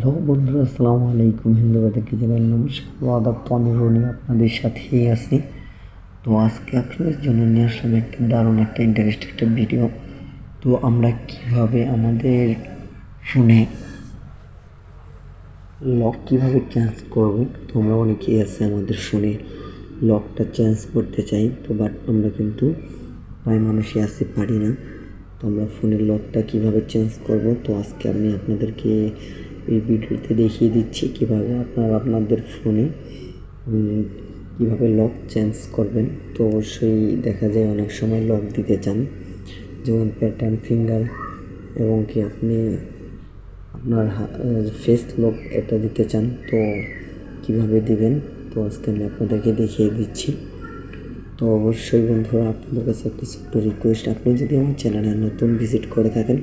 Hello বন্ধুরা, আসসালামু আলাইকুম। হিন্দু থেকে জানাই নমস্কার, আদাব। তো আমি রনি আপনাদের সাথেই আছি। তো আজকে আপনাদের জন্য নিয়ে আসলাম একটা দারুণ একটা ইন্টারেস্টিং একটা ভিডিও। তো আমরা কিভাবে আমাদের ফোনে লক কিভাবে চেঞ্জ করব। তো আমরা অনেকেই আছে আমাদের ফোনে লকটা চেঞ্জ করতে চাই, তো বাট আমরা কিন্তু প্রায় মানুষই আসতে পারি না। তো আমরা ফোনের লকটা কিভাবে চেঞ্জ করব, তো আজকে আমি আপনাদেরকে এই ভিডিওতে দেখিয়ে দিচ্ছি কিভাবে আপনারা আপনাদের ফোনে কীভাবে লক চেঞ্জ করবেন। তো অবশ্যই দেখা যায় অনেক সময় লক দিতে চান, যেমন প্যাটার্ন, ফিঙ্গার এবং কি আপনি আপনার ফেস লক এটা দিতে চান। তো কিভাবে দিবেন, তো আজকে আমি আপনাদেরকে দেখিয়ে দিচ্ছি। তো অবশ্যই বন্ধুরা, আপনাদের কাছে একটা ছোট্ট রিকোয়েস্ট, আপনি যদি আমার চ্যানেলে নতুন ভিজিট করে থাকেন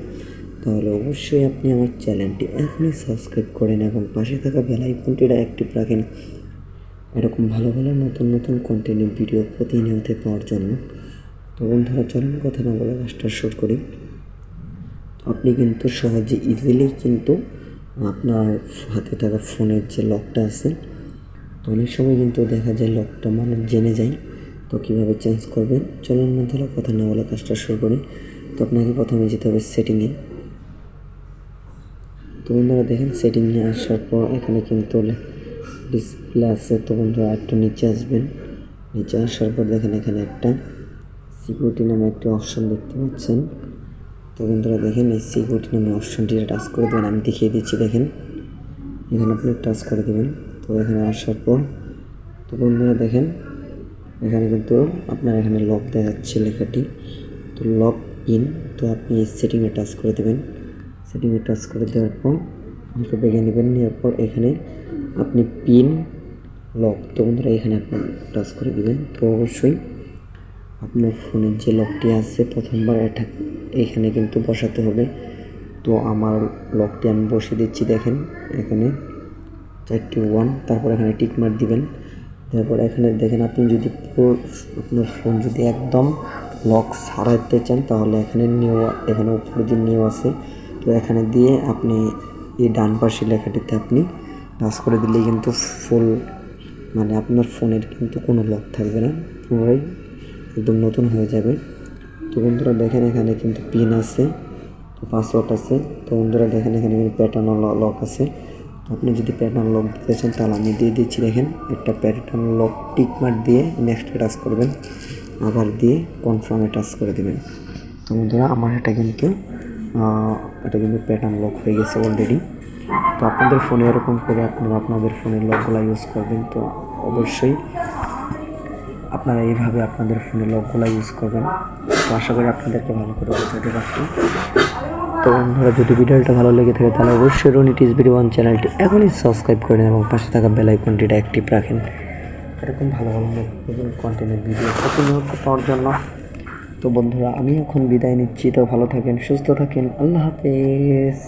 তাহলে অবশ্যই আপনি আমার চ্যানেলটি এখনই সাবস্ক্রাইব করেন এবং পাশে থাকা বেল আইকনটিটা অ্যাক্টিভ রাখেন এরকম ভালো ভালো নতুন নতুন কন্টেন্টের ভিডিও প্রতিনিয়ত পাওয়ার জন্য। তো বন্ধুরা, চলুন কথা না বলে কাজটা শুরু করি। আপনি কিন্তু সহজে ইজিলি কিন্তু আপনার হাতে থাকা ফোনের যে লকটা আছে, তো অনেক সময় কিন্তু দেখা যায় লকটা মানুষ জেনে যায়। তো কীভাবে চেঞ্জ করবেন, চলুন বন্ধুরা কথা না বলে কাজটা শুরু করি। তো আপনাকে প্রথমে যেতে হবে সেটিংয়ে। তো বন্ধুরা দেখেন, সেটিংয়ে আসার পর এখানে কিন্তু ডিসপ্লে আছে। তো বন্ধুরা একটু নিচে আসবেন, নিচে আসার পর দেখেন এখানে একটা সিকিউরিটি নামে একটা অপশন দেখতে পাচ্ছেন। তো বন্ধুরা দেখেন, এই সিকিউরিটি নামে অপশনটি টাচ করে দেবেন। আমি দেখিয়ে দিচ্ছি, দেখেন এখানে আপনি টাচ করে দেবেন। তো এখানে আসার পর তো বন্ধুরা দেখেন এখানে কিন্তু আপনার এখানে লক দেখাচ্ছে লেখাটি, তো লক ইন। তো আপনি এই সেটিংয়ে টাচ করে দেবেন। সেটিংয়ে টাচ করে দেওয়ার পর হালকা বেগে নেবেন, নেওয়ার পর এখানে আপনি পিন লক, তো বন্ধুরা এখানে আপনি টাচ করে দেবেন। তো অবশ্যই আপনার ফোনের যে লকটি আছে প্রথমবার এটা এখানে কিন্তু বসাতে হবে। তো আমার লকটি আমি বসিয়ে দিচ্ছি। দেখেন এখানে 4টি 1, তারপর এখানে টিক মার্ক দিবেন। তারপর এখানে দেখেন আপনি যদি আপনার ফোন যদি একদম লক ছাড়াতে চান তাহলে এখানে নিউ, এখানে উপরে যে নিউ আছে, তো এখানে দিয়ে আপনি এই ডান পাশের লেখাটিতে আপনি টাচ করে দিলেই কিন্তু ফুল মানে আপনার ফোনের কিন্তু কোনো লক থাকবে না, পুরোই একদম নতুন হয়ে যাবে। তো বন্ধুরা দেখেন এখানে কিন্তু পিন আছে, তো পাসওয়ার্ড আছে। তো বন্ধুরা দেখেন এখানে কিন্তু প্যাটার্ন লক আছে। তো আপনি যদি প্যাটার্ন লক দিতে চান তাহলে আমি দিয়ে দিচ্ছি। দেখেন একটা প্যাটার্ন লক টিক মার্ক দিয়ে নেক্সটে টাচ করবেন, আবার দিয়ে কনফার্মে টাচ করে দেবেন। তো বন্ধুরা আমার এটা কিন্তু প্যাটার্ন লক হয়ে গেছে অলরেডি। তো আপনাদের ফোনে এরকম করে আপনারা আপনাদের ফোনের লকগুলো ইউজ করবেন। তো অবশ্যই আপনারা এইভাবে আপনাদের ফোনে লকগুলো ইউজ করবেন। তো আশা করি আপনাদেরকে ভালো করে বোঝাতে পারছি। তো বন্ধুরা, যদি ভিডিওটা ভালো লেগে থাকে তাহলে অবশ্যই রনি টিজবিডি ওয়ান চ্যানেলটি এখনই সাবস্ক্রাইব করেন এবং পাশে থাকা বেল আইকনটিটা অ্যাক্টিভ রাখেন এরকম ভালো ভালো নতুন কন্টেন্টের ভিডিও প্রতিনিয়ত পাওয়ার জন্য। তো বন্ধুরা, আমি এখন বিদায় নিচ্ছি। তো ভালো থাকেন, সুস্থ থাকেন, আল্লাহ হাফেজ।